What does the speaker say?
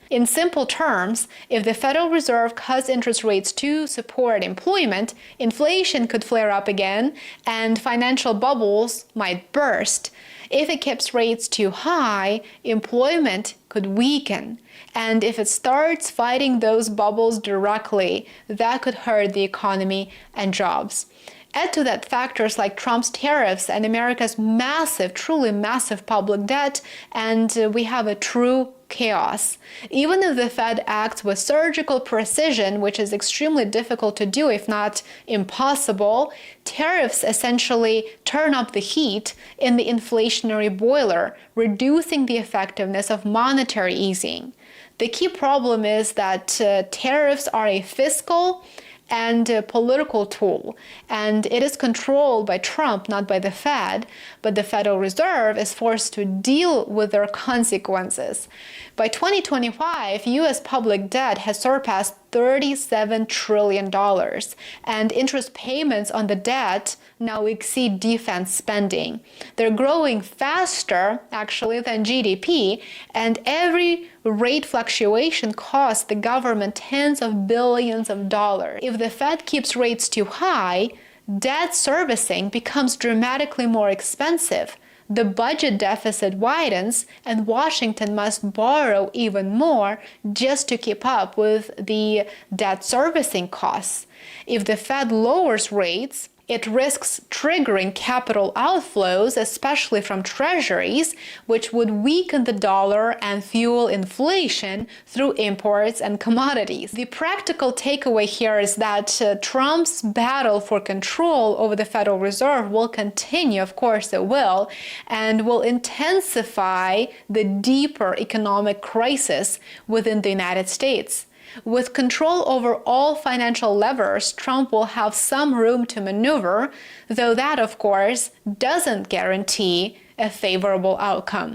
In simple terms, if the Federal Reserve cuts interest rates to support employment, inflation could flare up again and financial bubbles might burst. If it keeps rates too high, employment could weaken. And if it starts fighting those bubbles directly, that could hurt the economy and jobs. Add to that factors like Trump's tariffs and America's massive, truly massive public debt, and we have a true chaos. Even if the Fed acts with surgical precision, which is extremely difficult to do, if not impossible, tariffs essentially turn up the heat in the inflationary boiler, reducing the effectiveness of monetary easing. The key problem is that tariffs are a fiscal and a political tool, and it is controlled by Trump, not by the Fed, but the Federal Reserve is forced to deal with their consequences. By 2025, U.S. public debt has surpassed $37 trillion, and interest payments on the debt now exceed defense spending. They're growing faster, actually, than GDP, and every rate fluctuation costs the government tens of billions of dollars. If the Fed keeps rates too high, debt servicing becomes dramatically more expensive. The budget deficit widens, and Washington must borrow even more just to keep up with the debt servicing costs. If the Fed lowers rates, it risks triggering capital outflows, especially from treasuries, which would weaken the dollar and fuel inflation through imports and commodities. The practical takeaway here is that Trump's battle for control over the Federal Reserve will continue, of course it will, and will intensify the deeper economic crisis within the United States. With control over all financial levers, Trump will have some room to maneuver, though that, of course, doesn't guarantee a favorable outcome.